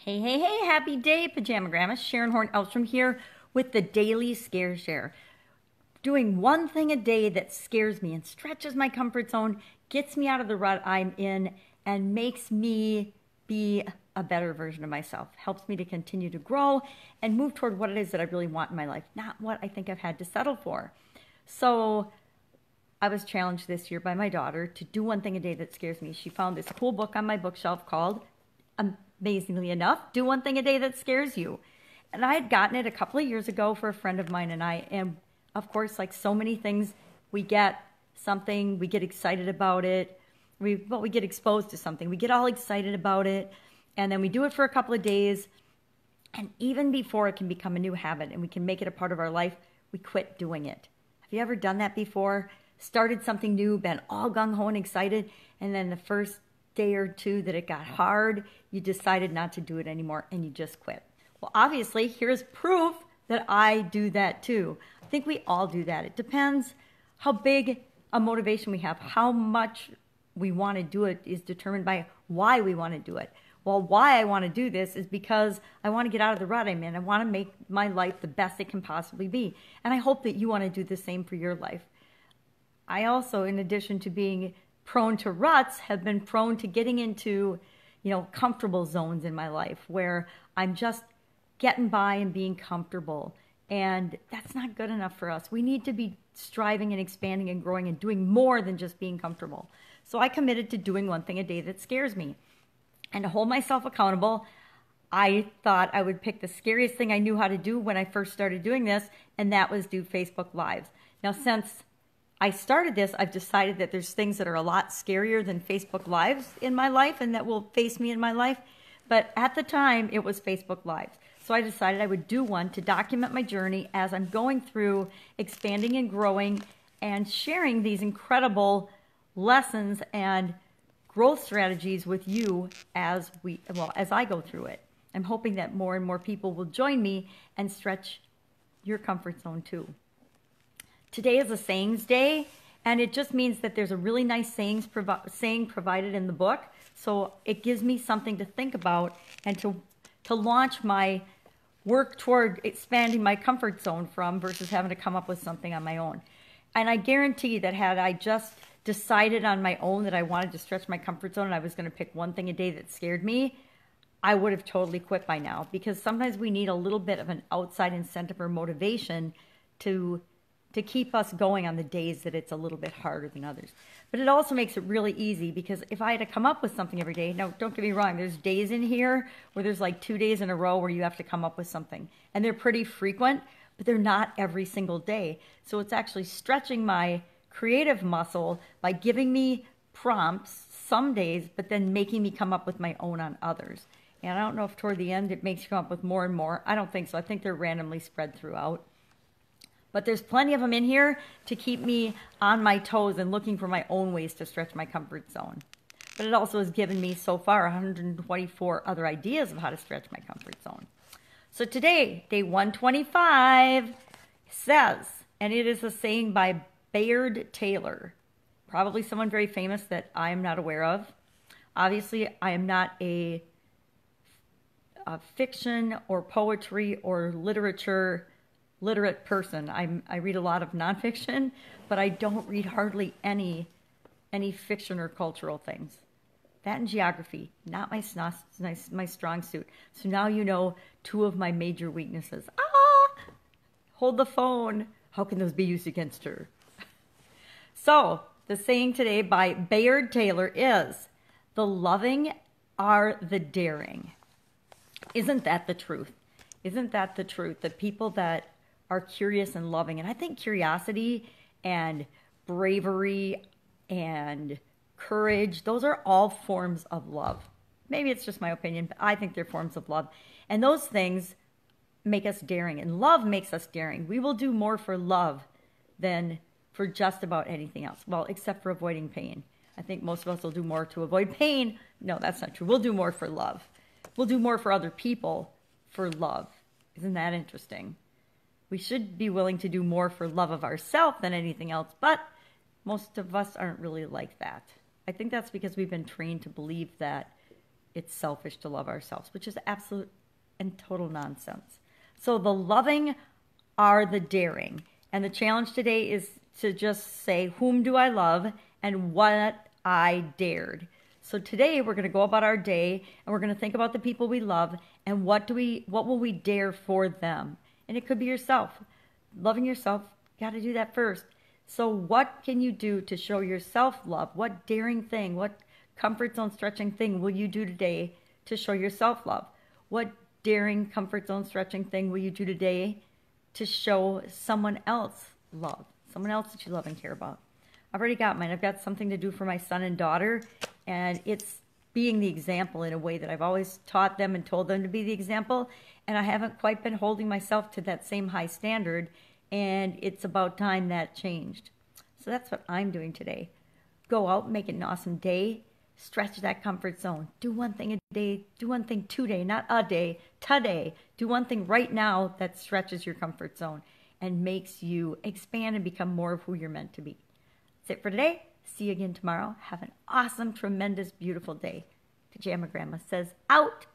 Hey, hey, hey, happy day, Pajama Grandma. Sharon Horne-Ellstrom here with the Daily Scare Share. Doing one thing a day that scares me and stretches my comfort zone, gets me out of the rut I'm in, and makes me be a better version of myself. Helps me to continue to grow and move toward what it is that I really want in my life, not what I think I've had to settle for. So I was challenged this year by my daughter to do one thing a day that scares me. She found this cool book on my bookshelf called, amazingly enough, Do One Thing a Day That Scares You. And I had gotten it a couple of years ago for a friend of mine and I. And of course, like so many things, we get something, we get excited about it. We get exposed to something. We get all excited about it. And then we do it for a couple of days. And even before it can become a new habit and we can make it a part of our life, we quit doing it. Have you ever done that before? Started something new, been all gung-ho and excited, and then the first day or two that it got hard, you decided not to do it anymore and you just quit. Well, obviously, here's proof that I do that too. I think we all do that. It depends how big a motivation we have. How much we want to do it is determined by why we want to do it. Well, why I want to do this is because I want to get out of the rut I'm in. I want to make my life the best it can possibly be. And I hope that you want to do the same for your life. I also, in addition to being prone to ruts, have been prone to getting into, comfortable zones in my life where I'm just getting by and being comfortable. And that's not good enough for us. We need to be striving and expanding and growing and doing more than just being comfortable. So I committed to doing one thing a day that scares me. And to hold myself accountable, I thought I would pick the scariest thing I knew how to do when I first started doing this, and that was do Facebook Lives. Now, since I started this, I've decided that there's things that are a lot scarier than Facebook Lives in my life and that will face me in my life. But at the time, it was Facebook Lives. So I decided I would do one to document my journey as I'm going through expanding and growing and sharing these incredible lessons and growth strategies with you as I go through it. I'm hoping that more and more people will join me and stretch your comfort zone too. Today is a sayings day, and it just means that there's a really nice saying provided in the book. So it gives me something to think about and to launch my work toward expanding my comfort zone from versus having to come up with something on my own. And I guarantee that had I just decided on my own that I wanted to stretch my comfort zone and I was going to pick one thing a day that scared me, I would have totally quit by now, because sometimes we need a little bit of an outside incentive or motivation to keep us going on the days that it's a little bit harder than others. But it also makes it really easy, because if I had to come up with something every day, now don't get me wrong, there's days in here where there's like 2 days in a row where you have to come up with something. And they're pretty frequent, but they're not every single day. So it's actually stretching my creative muscle by giving me prompts some days, but then making me come up with my own on others. And I don't know if toward the end it makes you come up with more and more. I don't think so. I think they're randomly spread throughout. But there's plenty of them in here to keep me on my toes and looking for my own ways to stretch my comfort zone. But it also has given me so far 124 other ideas of how to stretch my comfort zone. So today, day 125 says, and it is a saying by Bayard Taylor, probably someone very famous that I am not aware of. Obviously, I am not a fiction or poetry or literate person. I read a lot of nonfiction, but I don't read hardly any fiction or cultural things. That and geography, not my strong suit. So now you know 2 of my major weaknesses. Hold the phone. How can those be used against her? So the saying today by Bayard Taylor is, "The loving are the daring." Isn't that the truth? Isn't that the truth? The people that are curious and loving. And I think curiosity and bravery and courage, those are all forms of love. Maybe it's just my opinion, but I think they're forms of love. And those things make us daring, and love makes us daring. We will do more for love than for just about anything else. Well, except for avoiding pain. I think most of us will do more to avoid pain. No, that's not true. We'll do more for love. We'll do more for other people for love. Isn't that interesting? We should be willing to do more for love of ourselves than anything else, but most of us aren't really like that. I think that's because we've been trained to believe that it's selfish to love ourselves, which is absolute and total nonsense. So the loving are the daring. And the challenge today is to just say, whom do I love and what I dared. So today we're going to go about our day and we're going to think about the people we love and what will we dare for them. And it could be yourself. Loving yourself, got to do that first. So what can you do to show yourself love? What daring thing, what comfort zone stretching thing will you do today to show yourself love? What daring comfort zone stretching thing will you do today to show someone else love? Someone else that you love and care about. I've already got mine. I've got something to do for my son and daughter, and it's being the example in a way that I've always taught them and told them to be the example, and I haven't quite been holding myself to that same high standard, and it's about time that changed. So that's what I'm doing today. Go out, make it an awesome day, stretch that comfort zone. Do one thing a day, do one thing today, not a day, today. Do one thing right now that stretches your comfort zone and makes you expand and become more of who you're meant to be. That's it for today. See you again tomorrow. Have an awesome, tremendous, beautiful day. Pajama Grandma says, out.